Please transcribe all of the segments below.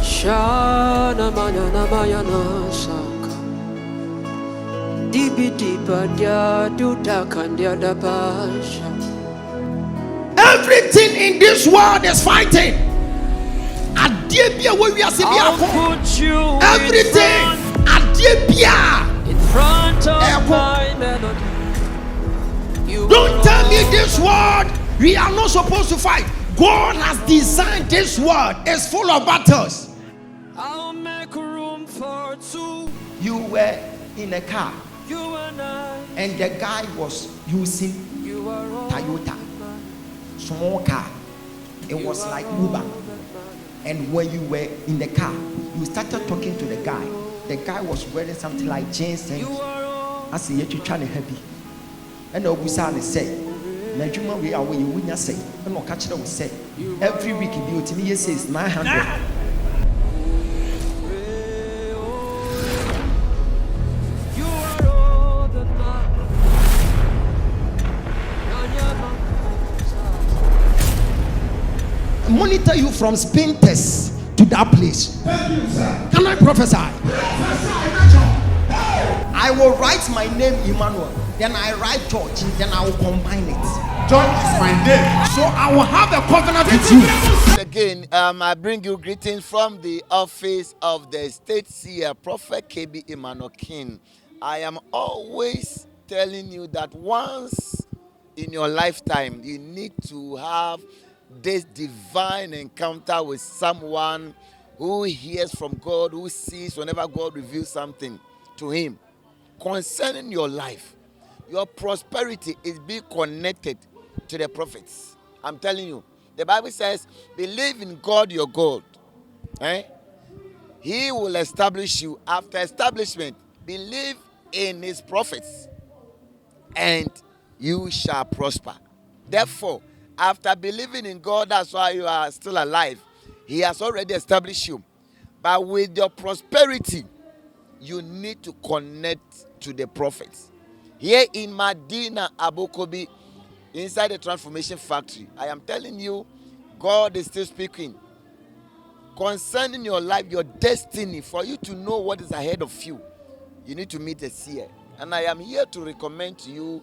Shana Mayana Mayana Saka Dibi Diba Dia Duda Kandia Dabasha. Everything in this world is fighting. I'll put you everything in front of my melody. Don't tell me this world we are not supposed to fight. God has designed this world. It's full of battles. I'll make room for two. You were in a car, you and I, and the guy was using Toyota, small car. It was like Uber. And when you were in the car, you started talking to the guy. The guy was wearing something like jeans and I said, you're trying to happy. And the Obusan say, Najuma, we are where you wouldn't say. I'm not catching up with say. Every week, you to me, says 900. Monitor you from spin test to that place. Thank you, sir. Can I prophesy? I will write my name Emmanuel, then I write George, then I will combine it. George is my name, so I will have a covenant with you. Again, I bring you greetings from the office of the State Seer, Prophet KB Emmanuel King. I am always telling you that once in your lifetime, you need to have this divine encounter with someone who hears from God, who sees whenever God reveals something to him concerning your life. Your prosperity is being connected to the prophets. I'm telling you, the Bible says, believe in God your God. He will establish you. After establishment, believe in his prophets and you shall prosper. Therefore, after believing in God, that's why you are still alive. He has already established you. But with your prosperity, you need to connect to the prophets. Here in Medina Abokobi, inside the transformation factory, I am telling you, God is still speaking. Concerning your life, your destiny, for you to know what is ahead of you, you need to meet a seer. And I am here to recommend to you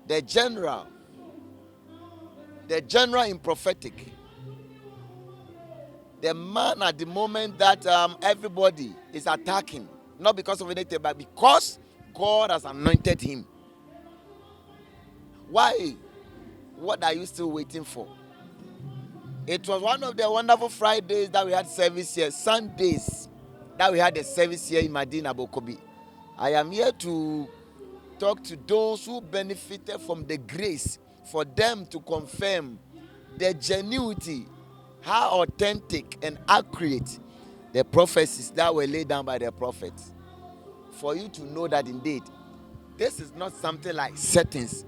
the general in prophetic, the man at the moment that everybody is attacking, not because of anything, but because God has anointed him. Why? What are you still waiting for? It was one of the wonderful Fridays that we had service here, Sundays that we had a service here in Medina Bokobi. I am here to talk to those who benefited from the grace, for them to confirm the genuinity, how authentic and accurate the prophecies that were laid down by the prophets. For you to know that indeed, this is not something like settings.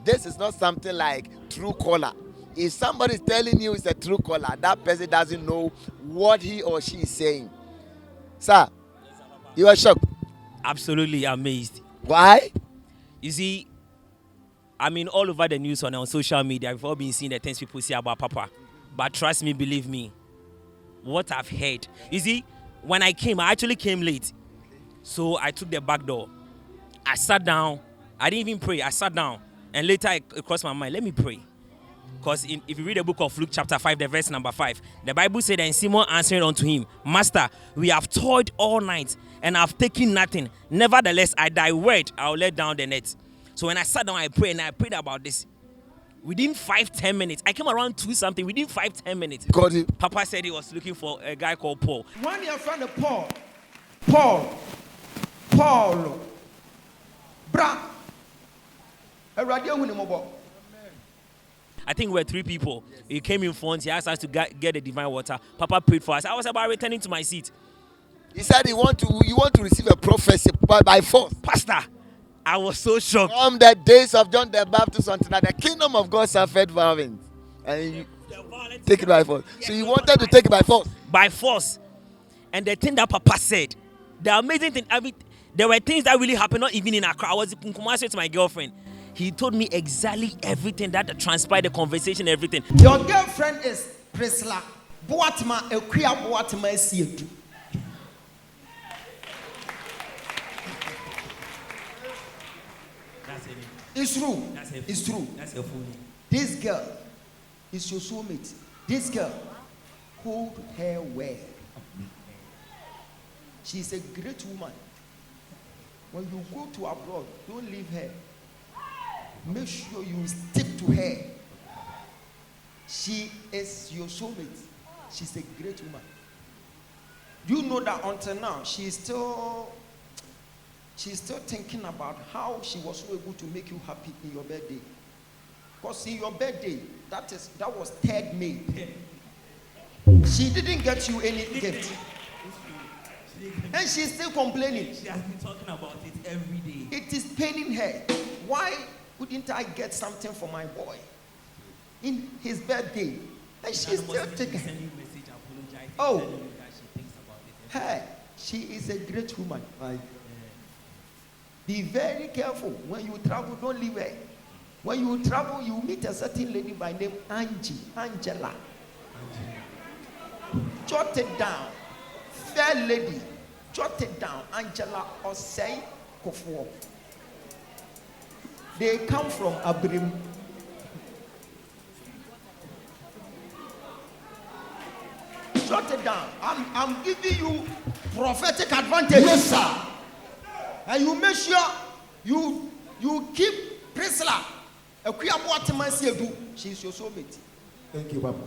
This is not something like true caller. If somebody is telling you it's a true caller, that person doesn't know what he or she is saying. Sir, you are shocked? Absolutely amazed. Why? You see, I mean, all over the news on social media, we've all been seeing the things people say about Papa. But trust me, believe me, what I've heard. You see, when I came, I actually came late. So I took the back door. I sat down. I didn't even pray. I sat down. And later it crossed my mind, let me pray. Because if you read the book of Luke chapter 5, the verse number 5, the Bible said, and Simon answered unto him, Master, we have toiled all night and have taken nothing. Nevertheless, at thy word, I will let down the net. So when I sat down, I prayed, and I prayed about this. Within 5-10 minutes, I came around 2 something. Within 5-10 minutes, Papa said he was looking for a guy called Paul. One year friend of Paul, bra, a radio winning. I think we were 3 people. He came in front. He asked us to get the divine water. Papa prayed for us. I was about returning to my seat. He said you want to receive a prophecy by force. Pastor, I was so shocked. From the days of John the Baptist until now, the kingdom of God suffered violence. And you take it by force. So you wanted to take it by force? By force. And the thing that Papa said, the amazing thing, There were things that really happened, not even in Accra. I was in Kumasi with my girlfriend. He told me exactly everything that transpired, the conversation, everything. Your girlfriend is Priscilla. Boatma, Equia Boatma, Seer. It's true. It's true. That's a fool. This girl is your soulmate. This girl, hold her well. She's a great woman. When you go to abroad, don't leave her. Make sure you stick to her. She is your soulmate. She's a great woman. Do you know that until now, she's still thinking about how she was so able to make you happy in your birthday. Because in your birthday, that was 3rd May. She didn't get you any gift. And she's still complaining. She has been talking about it every day. It is paining her. Why wouldn't I get something for my boy in his birthday? And she's still taking. Oh, her. She is a great woman. Right? Be very careful when you travel. Don't leave her. When you travel, you meet a certain lady by name Angela. Jot it down. Fair lady. Jot it down. Angela Osei Kofuo. They come from Abrim. Jot it down. I'm giving you prophetic advantage. Yes, sir. And you make sure you keep Priscilla. She's your soulmate. Thank you, Papa.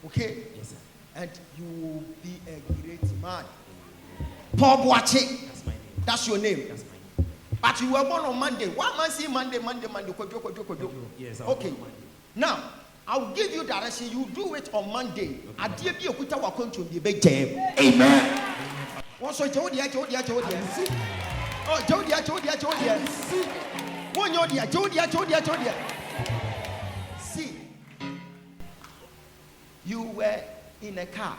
Okay? Yes, sir. And you will be a great man. Paul Boache. That's my name. That's your name. That's my name. But you were born on Monday. One man see Monday. Yes, okay. Now, I'll give you direction. You do it on Monday. Amen. What's your Jodia? Oh, Jodia. Jodia. See, you were in a car,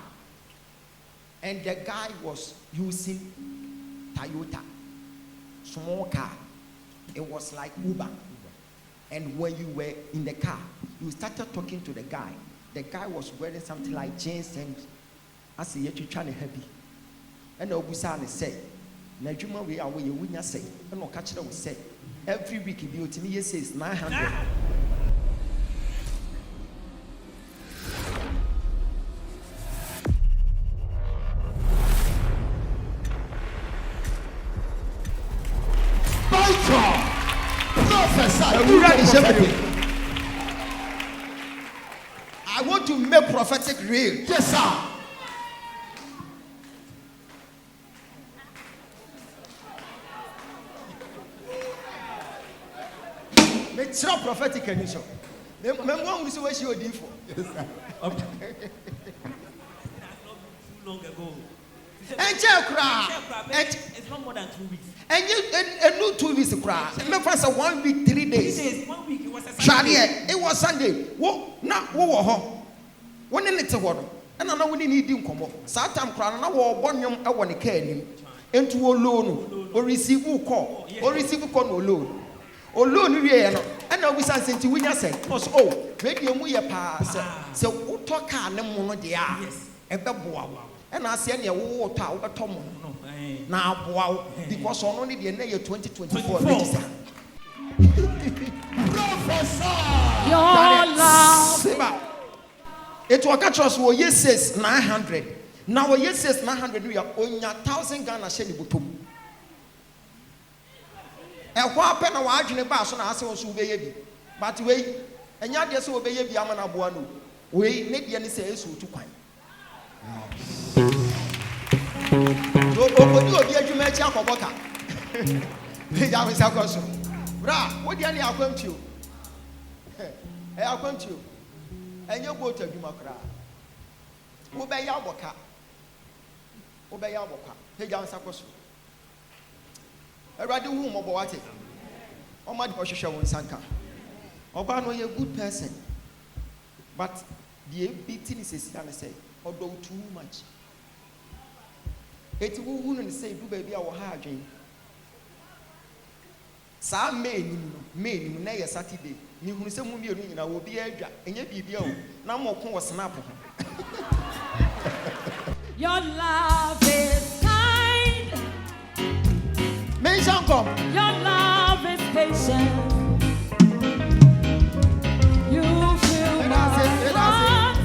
and the guy was using Toyota, small car. It was like Uber. And when you were in the car, you started talking to the guy. The guy was wearing something like jeans, and I said, "You're trying to happy." And the Obusani said, "Najuma we are where you wouldn't say." And no catcher will say, "Every week you be to me, says 900." I want to make prophetic real. Yes, sir. Make sure prophetic and so. Remember when we see what she would do for. Yes, sir. That's not too long ago. And It's not more than 2 weeks. and you new 2 weeks cry. Remember, 1 week, 3 days. 1 week, it was a Sunday. Sunday. It was Sunday. What now? What? When in the water. And I know we need him come up. Satam crown, and I will born him. I want to care him. Into a loan or receive call or receive call no loan. Or loan, and now we sent to win us. Oh, radio we a pass. So, what talk on them on the air? Yes. And I said, "Oh, Tower Tom." Now, wow, because only the year 2024. Your love. It will catch us. Well, yes, says 900. Now, yes, says 900. We are on 1,000 Ghana shilling butum. And what happened? I was in a bus and I said, "Baby, but wait, and yet, yes, will be a Yamana Buano. We need the NSA to quite." So, you get to make your worker. Bra, what do I come to you? I come to you. And you go to Dumakra. Obey your worker. Obey your worker. Hey, John Sakos. I rather whom about it. Oh, my position on Sanka. Obano, you're a good person. But the beating is a say, although too much. It's who say, do baby, our hard dream. Sa May na ye Saturday. Ni hunu se mu mienu nyina wo bi adwa. Enye bibia o. Na mo ko wo snap ho. Your love is kind. Mention come. Your love is patient. You fill my heart.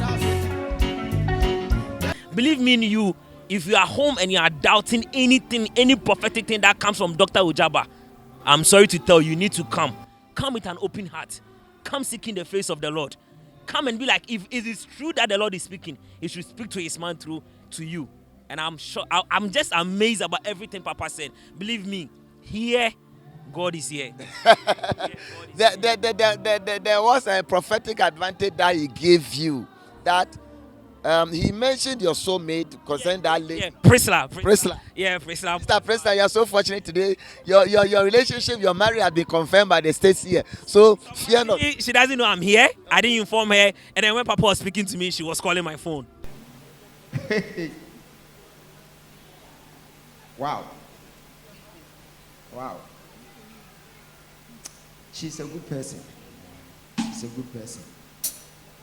Believe me in you, if you are home and you are doubting anything, any prophetic thing that comes from Dr. Ojaba, I'm sorry to tell you, you need to come. Come with an open heart. Come seeking the face of the Lord. Come and be like, if it is true that the Lord is speaking, he should speak to his man through to you. And I'm sure, I'm just amazed about everything Papa said. Believe me, here, God is here. There was a prophetic advantage that he gave you. That he mentioned your soulmate concerning that lady. Yeah, Priscilla. Yeah, Priscilla. Mr. Priscilla, you are so fortunate today. Your relationship, your marriage has been confirmed by the state here. So fear not. She doesn't know I'm here. I didn't inform her. And then when Papa was speaking to me, she was calling my phone. Wow. She's a good person. She's a good person.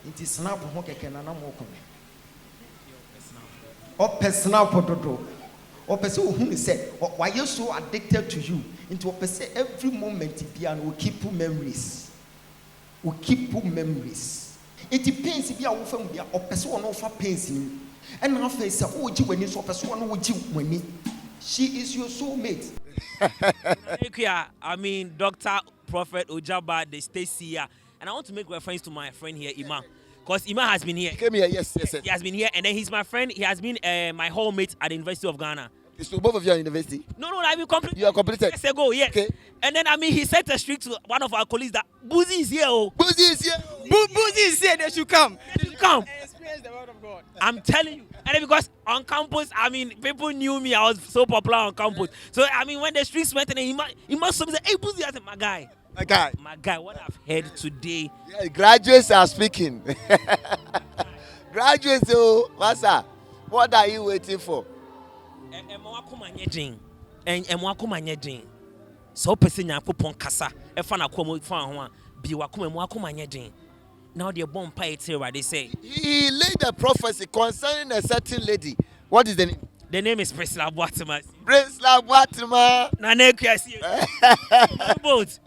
It is snap ho keke na mo ko. O personal pododo. O person who say why you so addicted to you into a person every moment and will keep memories. Will keep memories. It depends if you are from there or person no for pains in. And now face oh ji when so person no ji when she is your soulmate. I mean, Dr. Prophet Ojaba, the state seer. And I want to make reference to my friend here, Ima. Because Ima has been here. He came here, yes. He has been here, and then he's my friend. He has been my hallmate at the University of Ghana. So both of you are in university? No, I've been completed. You are completed? Years ago, yes. Okay. And then, he set a streak to one of our colleagues that Boozy is here. Oh. Boozy is here. Boozy is here. They should come. They should come. Experience the word of God. I'm telling you. And then because on campus, people knew me. I was so popular on campus. So, when the streets went, and he must say, hey, Boozy, I said, my guy, what I've heard today. Yeah, graduates are speaking. Graduates, oh, Master, what are you waiting for? So person yakopon kasa e fa na kwam fa ho bi wakoma mu akoma nyedin now the bomb pie they say he laid a prophecy concerning a certain lady. What is the name? The name is Priscilla Boatima. Na nekwasi both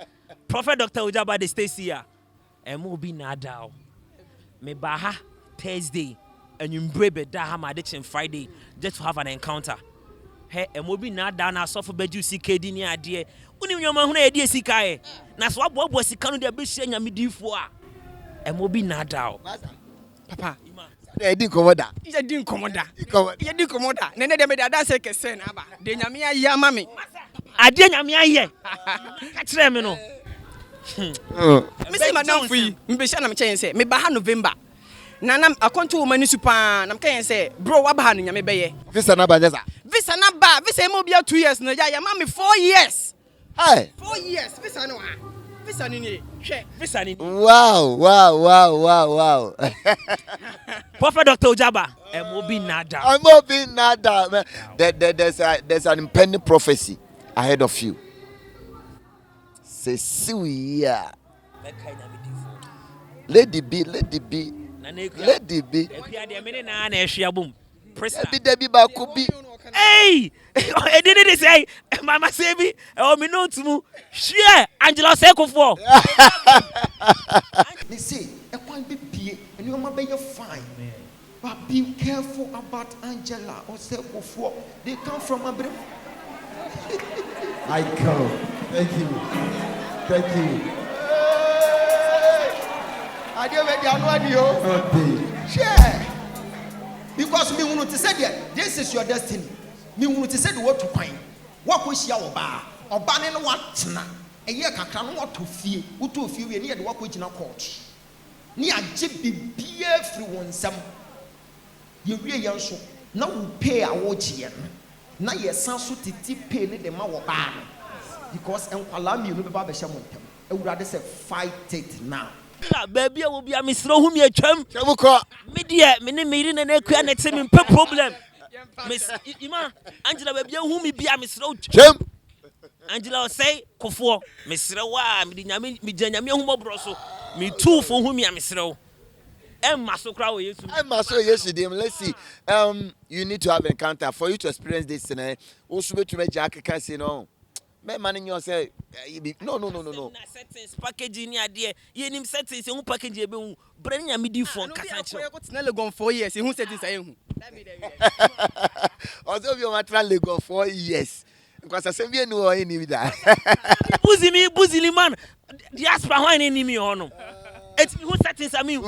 Prophet Dr. Ojaba the stay here and mo bi na daw me baha Thursday and you brebe da ha ma Friday just to have an encounter. Hey, and we be not down as soft bedu CKD near dear. When you man who idea sikae. Na swap what was the de be share me do for. And we be not down. Papa, they didn't come that. you didn't come on that. You didn't come on that. Nene de me da say ke sen aba. De nyamia ya mami. Ade nyamia ye. Ka kire me no. Me say madam free. Me be sha na me chen say me ba ha November. Nanam akonto woman super nam kan say bro wa ba ha no nyame beye. Visa na ba jesa. Visa na ba, visa mo bia 2 years na ya mami 4 years. Hey. 4 years visa no ha. Visa ni ni. Hwe, Visa ni. Wow. Prophet Dr. Ojaba, and we be not down. I'm hoping not that. There's an impending prophecy ahead of you. Cecilia. Lady B. Debbie Bakubi. Hey! I didn't say, Mama Sebi, oh, me know to move. Share, Angela Seko for. They say, a point be and you might be fine. But be careful about Angela or Seko for. They come from a break. I come. Thank you. I didn't know. Share. Because me want to say that this is your destiny. Me want to say the word to find. What was your bar? Or banning what? A year can what to feel. Who to feel near the work which in a court. Near Jippy be everyone some. You really also. Now we pay our watch here. Now your son should pay the mouth bar. Because and allow me to be Baba Shaman. I would rather say fight it now. Baby, I will be a Miss Rohum, your chum. Media, mini and a problem. Miss Ima, Angela, baby, whom be a Miss Roach. Angela say kofo mesrɛ wa me nyame me nyame humobro so me two fo hu me mesrɛ Emma so kra wo Yesu. Emma so yesterday. Let's see. You need to have an encounter for you to experience this. Also, to make Jack can say no. Me man you say no. Settings packaging ya there. You nim settings you package e be hu. Bring ya me di phone kasa che. I got Legon 4 years. Who settings I hu. Also you want to go 4 years. Because I say we no any that. Buzili man. Diaspora why any me hono. It's who settings I mean.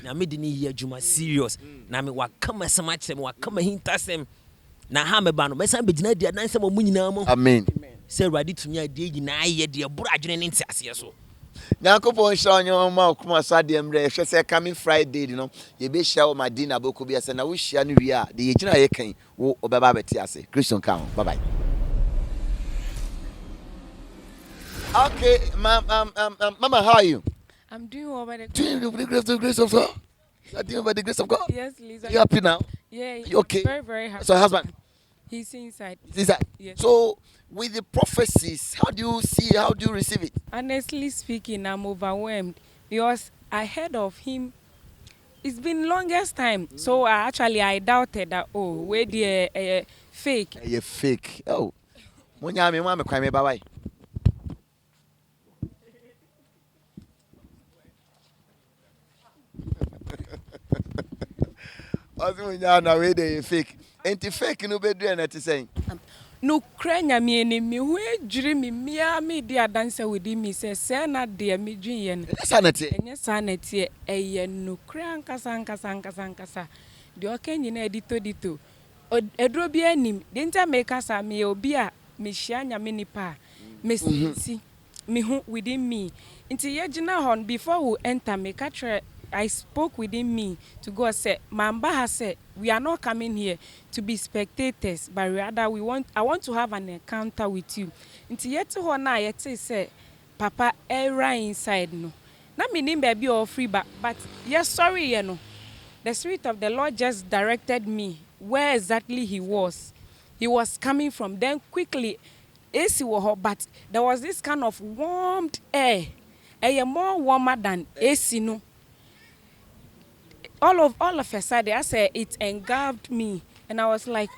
Na me dini here juma serious na me wa kama sama chem wa kama hintasem na ha me ba no me san be gina dia nan sem mu nyina mo Amen. Say ready to me ade nyina ye de buru adwene ne ntiase so Nyankopon sha onyo ma kuma so ade mre hwe say coming Friday no ye be share o madina boku bia say na wo hia no wi a de ye gina ye kan wo obeba beti ase Christian kan bye bye. Okay, mama, how are you? I'm doing well by the grace of God. I'm doing by the grace of God. Yes, Lisa. You happy now? Yeah. You okay? Very, very happy. So, husband? He's inside. He's inside. Yes. So, with the prophecies, how do you see? How do you receive it? Honestly speaking, I'm overwhelmed because I heard of him. It's been longest time. So I doubted that. Oh, where the fake? You fake. Oh, when you are me, cry me bye. Now where they fake. Ain't fake no be doing that saying. No cranya me ni me who dream me me dia dancer with me say na de me dwen ye no. Sanity. Enye sanity eye no kran kasa. De okanyi na edito. Edro bi anim. De nta me kasa me obi a me hia nya me nipa. Me si me hu within me. Nti ye gina hon before we enter me catch I spoke within me to God say, Mamba has said, we are not coming here to be spectators, but rather I want to have an encounter with you. Until yet to honor yet say, Papa, era inside no. Not meaning baby or free, but yes, sorry, you know. The Spirit of the Lord just directed me where exactly he was. He was coming from. Then quickly, AC was hot, but there was this kind of warmed air. A more warmer than AC no. All of a sudden, I said it engulfed me, and I was like,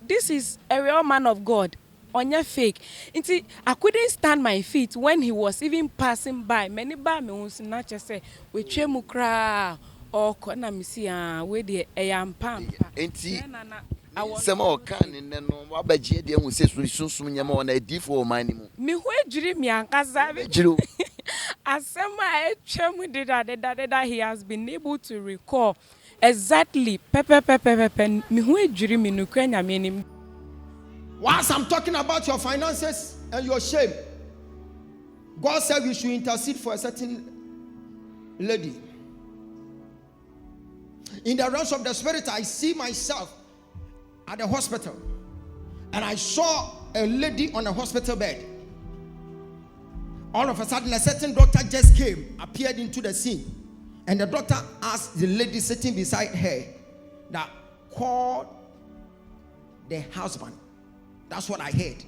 this is a real man of God, on your fake. Until I couldn't stand my feet when he was even passing by. Many by me was not just say, we chemukra or kona misi where the ayam pam. I was some more can and then what by J.D. and we say, soon yam on a D4 mining. Me who dream young Kazavi. As someone did that he has been able to recall exactly me who dream in Ukraine meaning. Once I'm talking about your finances and your shame, God said we should intercede for a certain lady. In the realms of the spirit, I see myself at the hospital, and I saw a lady on a hospital bed. All of a sudden, a certain doctor just appeared into the scene, and the doctor asked the lady sitting beside her that called the husband. That's what I heard.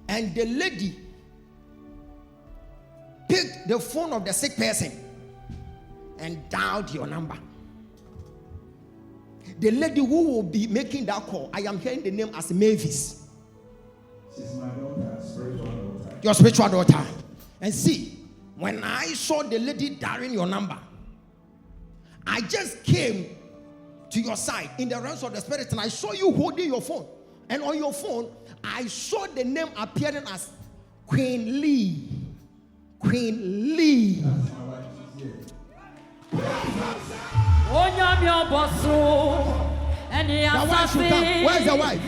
And the lady picked the phone of the sick person and dialed your number. The lady who will be making that call, I am hearing the name as Mavis. She's my daughter, spiritual daughter. Your spiritual daughter. And see, when I saw the lady dialing your number, I just came to your side in the realms of the spirit, and I saw you holding your phone. And on your phone, I saw the name appearing as Queen Lee. Queen Lee. That's my wife. She's here. The wife should come. Where's the wife?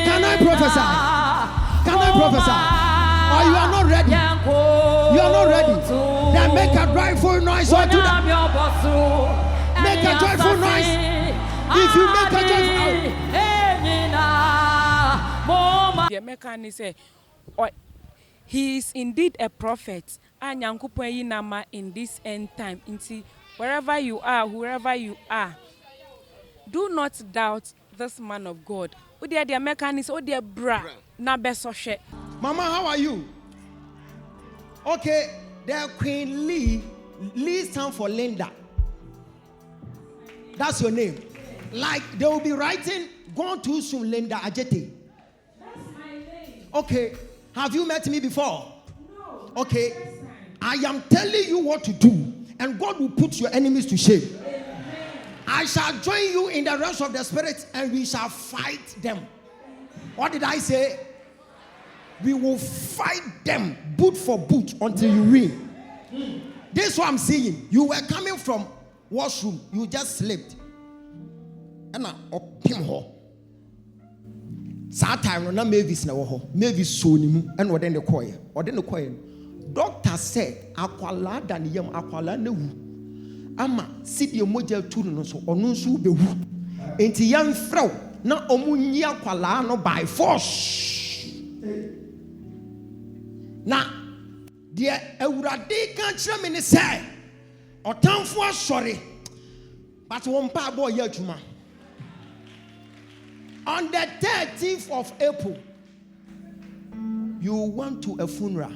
Can I prophesy? Can I prophesy? Or you are not ready? You are not ready. Then make a joyful noise unto them. Make a joyful noise. If you make a joyful The American say, he is indeed a prophet. And Yankupayinama in this end time. Wherever you are, whoever you are, do not doubt this man of God. Odi dia mechanics, odi bra na besohwe. Mama, how are you? Okay, the Queen Lee stands for Linda. That's your name. Like they will be writing, gone too soon, Linda Ajete. That's my name. Okay, have you met me before? No. Okay, I am telling you what to do, and God will put your enemies to shame. Amen. I shall join you in the realms of the spirit, and we shall fight them. What did I say? We will fight them boot for boot until you win. This is what I'm saying. You were coming from washroom, you just slept. And I him ho. Sa time na Mavis na wo ho. Mavis so ni mu and what then the koye. Or then the koye. Doctor said akwala da ne yam akwala na wu. Ama sidi moja tu no so onu nso be wu. Enti yan frew na omu nyi akwala no by force. Na de awurade kan kire me ne say otamfo asori but won pa boy ya adwuma. On the 13th of April, you went to a funeral.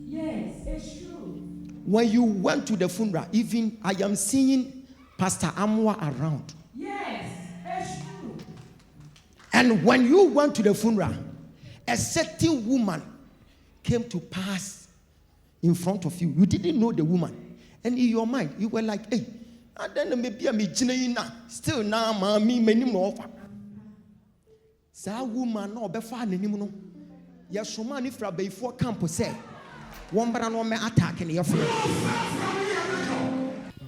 Yes, it's true. When you went to the funeral, even I am seeing Pastor Amwa around. Yes, it's true. And when you went to the funeral, a certain woman came to pass in front of you. You didn't know the woman. And in your mind, you were like, hey, and then maybe I'm still now, mommy, many more. Sa woman no be fa nanim no yesoma ni fra before camp say wombra no me attack ne yefo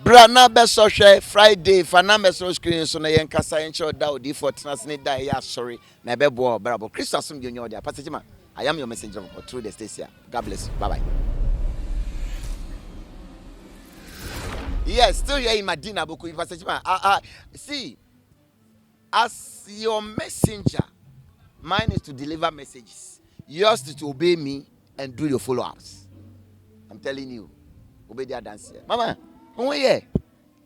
Brana beso hwe Friday fana meso screen so na yen kasa yen che da odi for tenas ne da ya sorry na be bo brabo Christian som de onyo de Pastor Chima, I am your messenger through the station. God bless you. Bye bye. Yes, still here in Medina Boku Pastor Chima. See, as your messenger, mine is to deliver messages. Yours is to obey me and do your follow-ups. I'm telling you. Obey their dance here. Mama, who are you?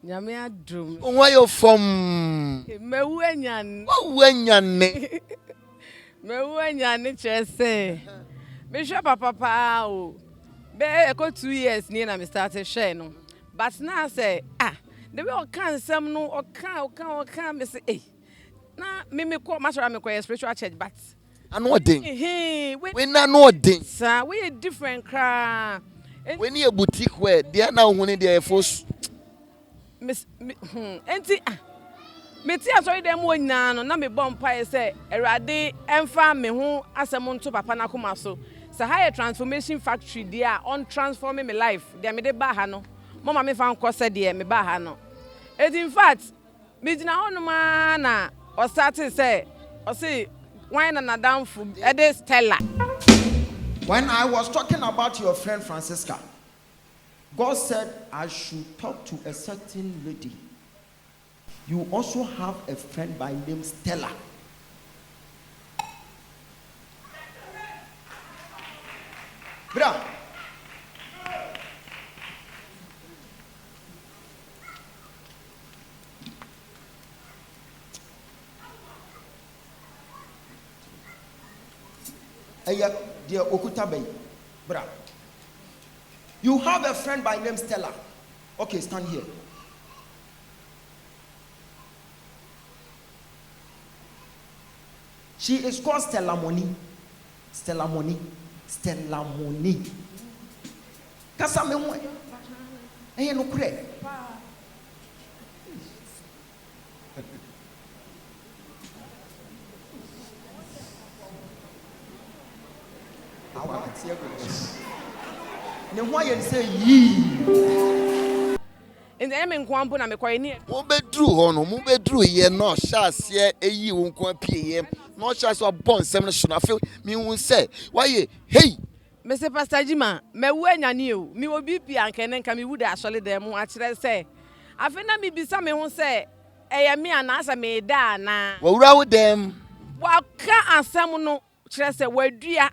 Nyame adum. Who are you from? Mewuenyan. Wenyan. Mewuenyan chese. Me sure papa pa o. Be eko 2 years ni na me started share no. But now say the way o kan sem no o kan me say na me ko mashara me ko spiritual church but Anodin. We na anodin. Sir, we a different cra. We need a boutique where they are now winning their force. Miss enti me ti asori dem wo nyina no na me bom pa say erade emfa me ho asem nto papa na koma so. Say high transformation factory there on transforming my life. There me de ba ha no. Mama me fan ko say there me ba ha no. In fact, me dina hono ma na o start say o say why na down food e dey Stella. When I was talking about your friend Francisca, God said I should talk to a certain lady. You also have a friend by name Stella. Bra. Dear Okuta Bay, bra. You have a friend by name Stella. Okay, stand here. She is called Stella Money. Stella Money. Stella Money. Kasa me ho. Eh no kure. Ne ho ayen say yi. In the emen kwampo na me koy ni. Mo bedru ho no, mo bedru ye no hyase eyi wo nko apie ye. No hyase obon sem no shona fe mi hu say why hey Mr. Pastor Jima, me wu anyane o. Mi obi pi ankene nka mi wu da asole dem a kire say. Afi na mi bisa me hu say eye me anasa me da na. Wa wura wo dem. Wa ka asem no kire say wadua.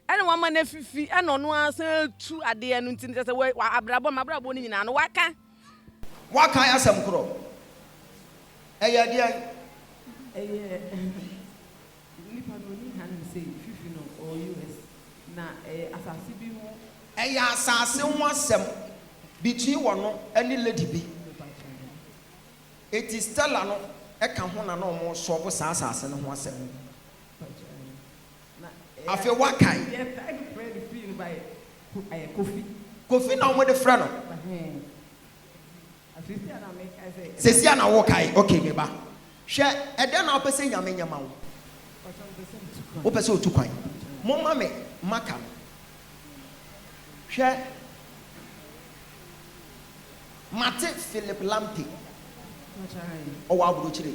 Ene wa ma na fifi ene ono asan tu ade anu ntin say wa abrabo ni nyina no waka. Waka asem kro. Eye dia. Nipa no ni han say 50 or US na asase bi ho asase ho asem between one any lady bi it is Stella no eka ho na no mo so bo sa asase no ho asem na afi wakai kofi na mo de fra no Sesia na wakai okay me ba hwe ede na opese nyame nyama wo opese otu kwan mo ma me maka hwe Mate Philip Lamte o wa buru chire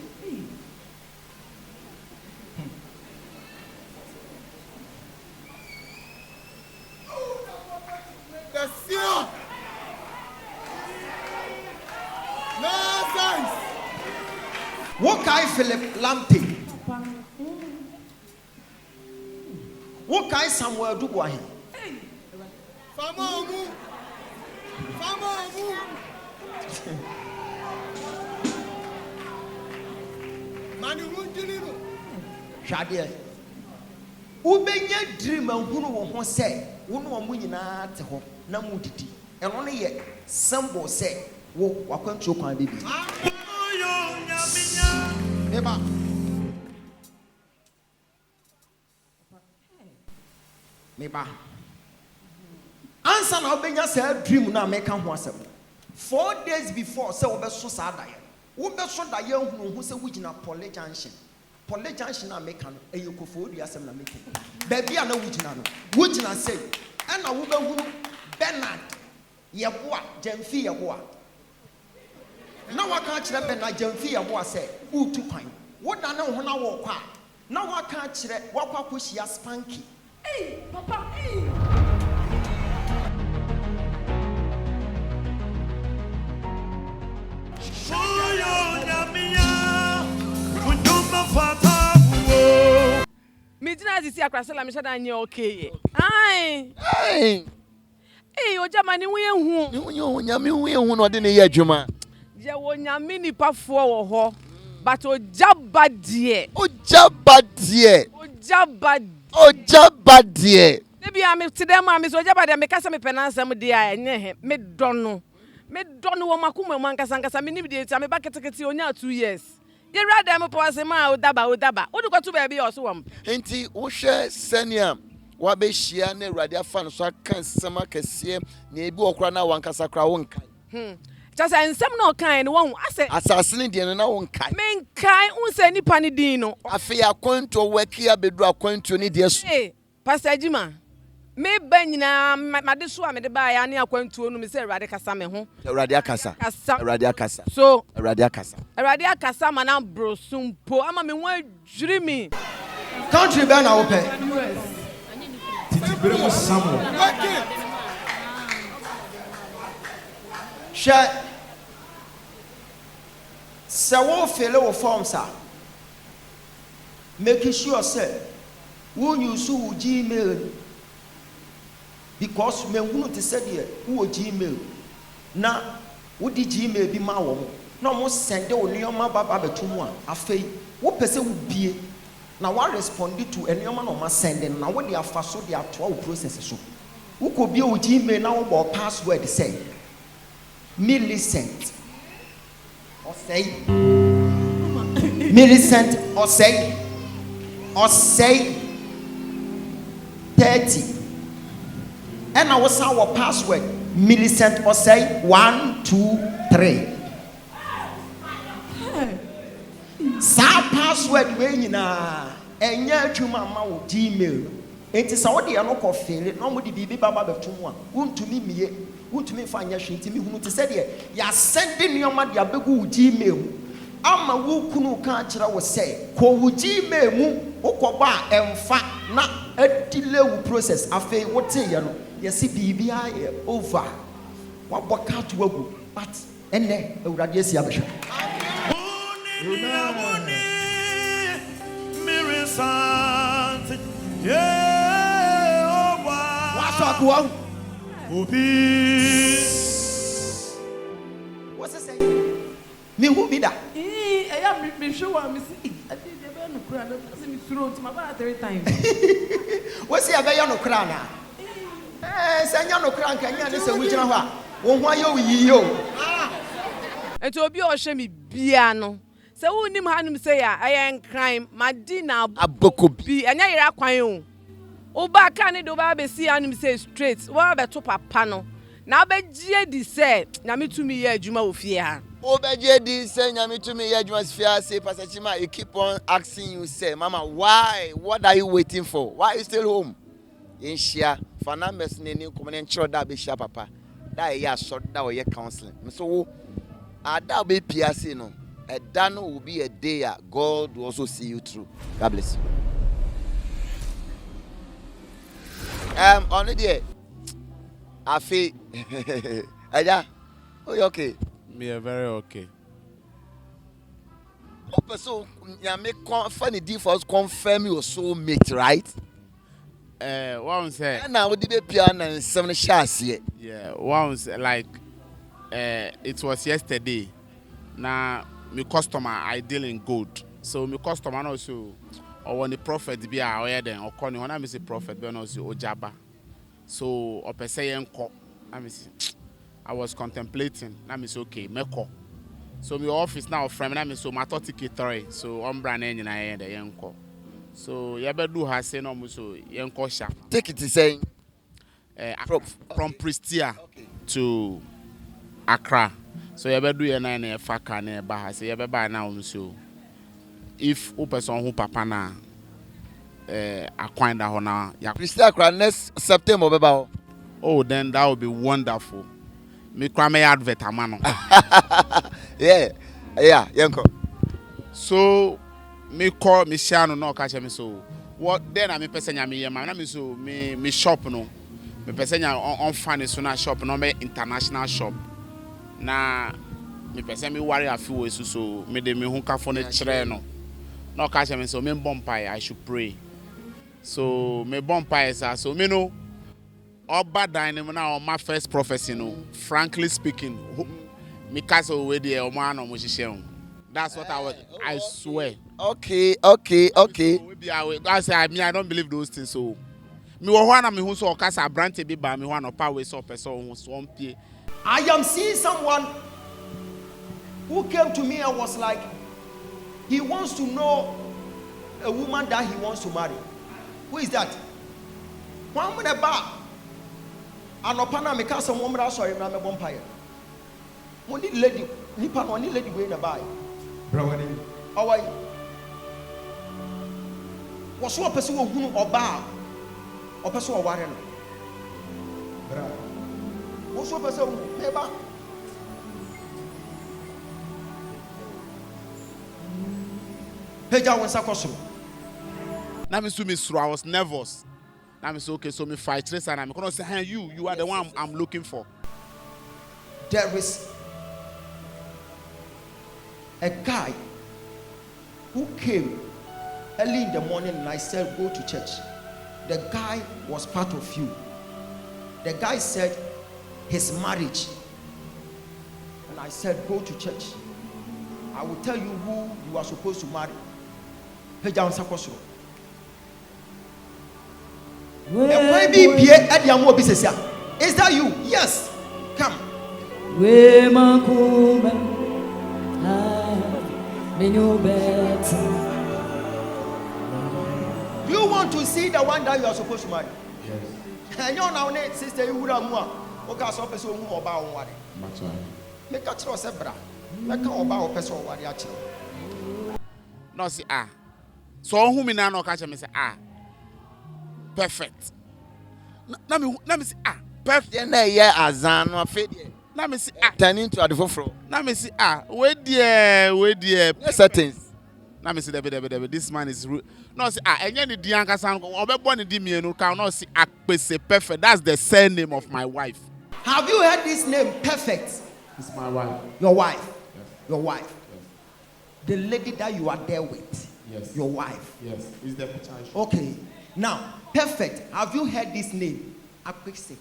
The Seer. Nonsense. What guy Philip Lamte? What guy Samuel Dubois? Fama. Manu Mundino. Shadia. Ubenya dream and who will say, one woman nyina te ho na mudidi. And only yet symbol say, wo wakwancho kwan baby. Eba. Meba. Answer na obenya say dream na make ho asem. 4 days before say obeso sa daye. Obeso daye hu say wugina Pole Junction. Pole Junction na make no eyekofo odi asem na make. Baby na wugina no. Wugina say and na wo be hu Bernard yeboa Jamfi yeboa. Na waka kire Bernard Jamfi yeboa say utu kwan. Wo da na ho na wo kwa. Na waka kire wakwa koshia Spanky. Hey, papa, hey. Midina zisi akrasela me shada nye okay. Ai. Hey. Eh, oja mani wo yehu. Ni wo nyame wo yehu no de ne ye adwuma. Je wo nyame nipa fo wo ho. But oja badie. Oja badie. Nebi am tidem am so oja badie me kasa me penansam de a enye he. Me dono wo makuma mu ankasa me ni bi de me ba ketekete onya 2 years. You rather me pose ma odaba. Odu ko to baby oso wam. Enti wo hwe senior wa be hia na Awurade afa no so aka sema kese na ebi okra na wankasa kra wonka. Just ensem no kan no won ase Asase ne de na wonka. Men kan unse nipa ne din no. Afi akwanto waki abedu akwanto ne de so. Eh, Pastor Jima. Me banyina made so a me de ba ya ne akwantuo no me se Awurade kasa me ho. Awurade akasa. So Awurade akasa mana brosumpo ama me ho adwiri mi. Country ban na open. Titi Bremo Samuel. Share. Se wo fele wo form sa. Make sure say when you use Gmail because me hunu te said here wo Gmail na wo di Gmail bi ma wo na mo send wo nioma baba betumu a afei wo pese wo bie na wa respond to enioma no ma send na wo de afa so de ato wo process so wo ko bie wo Gmail na wo bo password say Millicent or say Millicent or say 30 and I was our password Millicent or say 1 2 3 sa password we nyina enya adwuma ma wo Gmail enti sa wo de no ko fele no mo de bibi baba betum a wontumi mie wontumi fa anya hwe ntimi hunu te se de ya send nioma de abegu wo Gmail ama wo kunu ka kire wo se ko wo Gmail mu ukoba emfa na adile wo process afei wote ye no yesi bibia ye over waboka to wagu but enne Awurade esi abehwe what's it say me who be that I am me show am see I did the bell no cry. Don't see me throat. My bad 3 times. What's the bell no cry now? Send you no cry. Can you say which one? Why you? And to be or me piano. So who nim hanum say I am crime. Madina Abokobi. and ya kwan. Oba kan do ba be see hanum say straight. Wa be to papa no. Na be gie di say na me to me ye adwuma ofie ha. OMG this say nyame to me here just fear say Pastor Chima you keep on asking you say mama why what are you waiting for why are you still home in share fana mesne ni come and chro da be share papa that ya short that we counseling so ada be piase no a dan will be a day God will also see you through. God bless you. On the day I feel Aja oh you okay. Me are very okay. So, you make funny defaults confirm your soulmate, right? One say. And now, would be piano and 7 shots yet? Yeah, once like it was yesterday. Now, my customer I deal in gold. So, my customer also, or when the prophet be aware then, or calling when I miss a prophet, but also Ojaba. So, or per se, I was contemplating. I miss okay, meko. So my office now from me so my ticket 3. So I'm brand engine I end the yanko. So you better do has say no so yanko sharp. Take it to saying from Pristia to Accra. So you better do your 9 faka ne ba say you better buy now so if o person who papa na acquire that hona ya Pristia Accra next September beba. Oh then that would be wonderful. Me kwame advert amano. Yeah, yanko. So me call me share no catch me so what then I me person ya me yema na me so me shop no me person ya on fan so na shop no me international shop na me person me worry afi so me de me hu ka for ne kire no catch me so me bompai I should pray so me bompai so me no oba dynamic na my first prophecy no frankly speaking me castle we there man no mo that's what I swear. Okay. I say I don't believe those things so me wo ho na me hu so okasa brante bi ba me ho na power so person hu so pie. I am seeing someone who came to me and was like, he wants to know a woman that he wants to marry. Who is that? One with a bar. And upon a make some woman sorry, I'm a vampire. Only lady, Nippon, only lady going to buy. Brother, how are you? Was one person who or bar or person or warren? What's one person who never? Peja was a costume. Now me so me I was nervous. Now me say okay, so me fight race and I'm gonna say, hey, you are the one I'm looking for. There is a guy who came early in the morning and I said, go to church. The guy was part of you. The guy said his marriage. And I said, go to church. I will tell you who you are supposed to marry. Is that you? Yes. Come. You want to see the one that you are supposed to marry? Yes. And you now need sister you would have more. Okay, so person who about one. Make a choice, bra. Make about person what you actually. No see so who me now no catch me say perfect. Let me see perfect. Then yeah azan no afedi. Let me see turning to adifofro. Let me see wait there settings. Let me see the this man is no see enye ni di ankasa obebo ni di mienu ka no see akpese perfect. That's the surname of my wife. Have you heard this name perfect? It's my wife. Your wife. Yes. Your wife. Yes. The lady that you are there with. Yes. Your wife. Yes. Is the potential. Okay. Now, perfect. Have you heard this name? Akpese.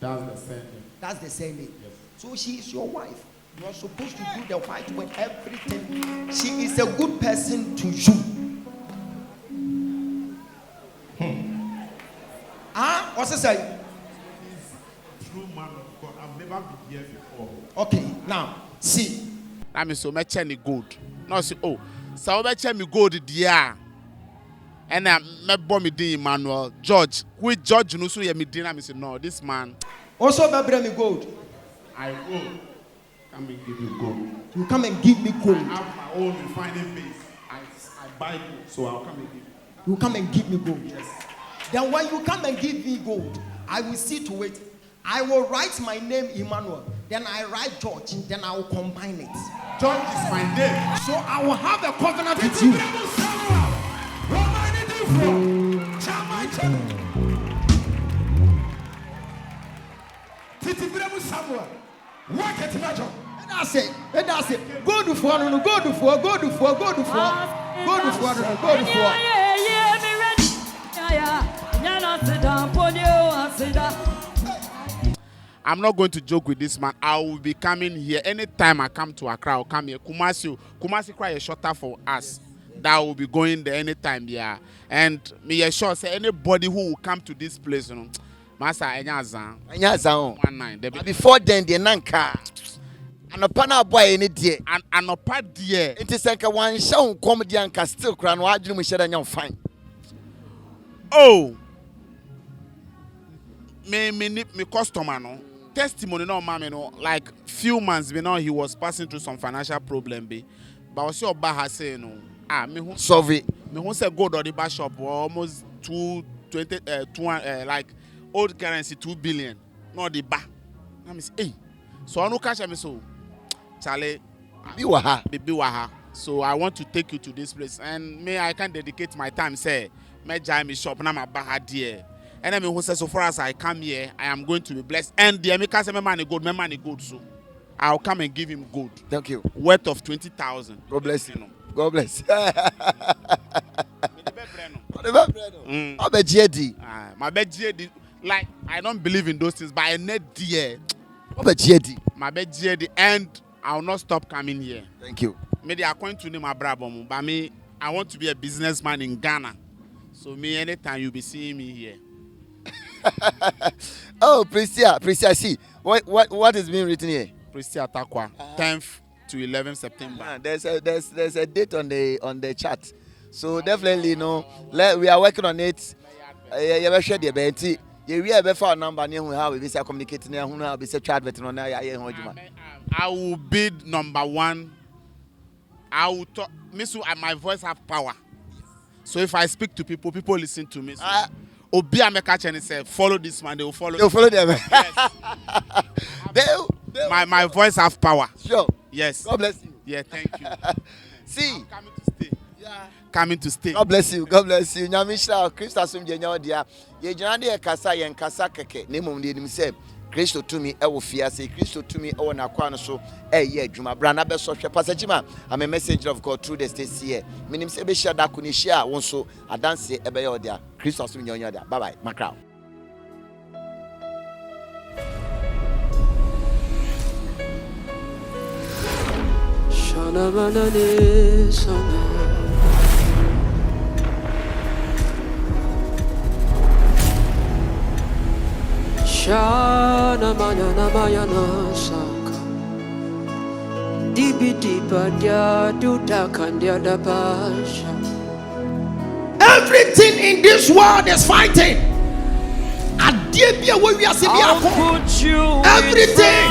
That's the surname. That's the same name. Yes. So she is your wife. You are supposed to do the white work, everything. She is a good person to you. What's it say? True man of God. I've never been here before. Okay, now see. I mean, so much any good. No, see, oh, so much me good, dear. And I met me the Emmanuel George. Who George no so me dinner. I say no, this man. Also, me gold. I will come and give you gold. You come and give me gold. I have my own refining base. I buy gold, so I'll come and give you. You come and give me gold. Yes. Then when you come and give me gold, I will see to it. I will write my name Emmanuel. Then I write George. Then I will combine it. George is my name. So I will have a covenant with you. That's it. Go to four. I'm not going to joke with this man. I will be coming here anytime I come to Accra. I'll come here. Kumasi cry a shorter for us. That will be going there anytime, yeah. And me assure say anybody who will come to this place, you know, Master Anyazan. 19. Before then, the nanka. Anopana boy any day. And anopa dear. It is like a one show comedy and still crown. Why do we share and fine? Oh, me customer no. Testimony no mama no. Like few months we know he was passing through some financial problem be. But I see Oba say no. Me who solve it. Me who say go to the bar shop almost 220 like old currency 2 billion. No the bar. I me say hey. So I no cash me so. Charlie. Be waha. So I want to take you to this place and I can dedicate my time say me jai me shop na my bar there. And then me who say so far as I come here I am going to be blessed and the America say me money good so I'll come and give him gold. Thank you. Worth of 20,000. God bless you. know. God bless you. My bed like I don't believe in those things, but I need dear. My bed and I'll not stop coming here. Thank you. Maybe I'm going to name my brother, but me, I want to be a businessman in Ghana. So me, anytime you'll be seeing me here. Oh, Priscilla, see what is being written here? Priscilla Takwa, 10th to 11th September. There's a date on the chat, so definitely we are working on it. We have a number near how we are communicating. How we say chat on I will bid number 1. I will talk. My voice have power. So if I speak to people listen to me. So Obi Ameka and say follow this man, they will follow. They'll follow them. Yes. My voice have power. Sure. Yes. God bless you. Yeah, thank you. See. I'm coming to stay. Yeah. Coming to stay. God bless you. God bless you. Nyamishra Christa sumje nyaodia. Ye janade kasa yen kasa keke. Nemum de nim se Christo to me e wo fiase. Christo to me e wo na kwa no so ye adwuma. Bra na be so hwe pasajima. I'm a messenger of God through the state here. Minim se be share da kuni share won so adanse e be ye odia. Christo sumje nyaodia. Bye bye. Macra. Shana manane sana. Shana mayana saka. Dibi diba dia duda kandia da pasha. Everything in this world is fighting. I'll put you everything.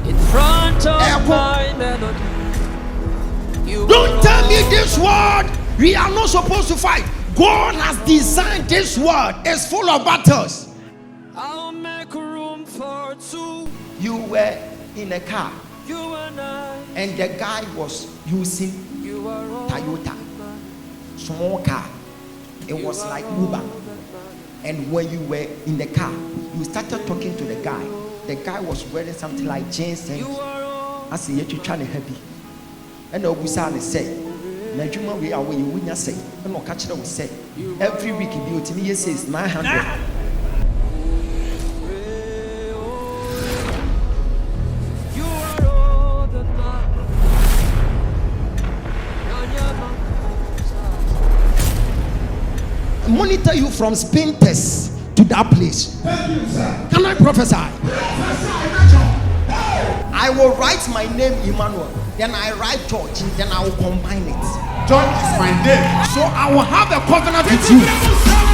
in front of my melody. Don't tell me this world we are not supposed to fight. God has designed this world. It's full of battles. I'll make room for two. You were in a car You and I. and the guy was using You are all Toyota, small car. It was like Uber. And when you were in the car, you started talking to the guy. The guy was wearing something like jeans and I said, "You're trying to happy." And the Obusan say, "Najuma we are where you wouldn't say." And no catch will say, every week you to me says 900. You monitor you from Spintex to that place. Can I prophesy? I will write my name Emmanuel, then I write George, then I will combine it. George is my name. So I will have a covenant with you.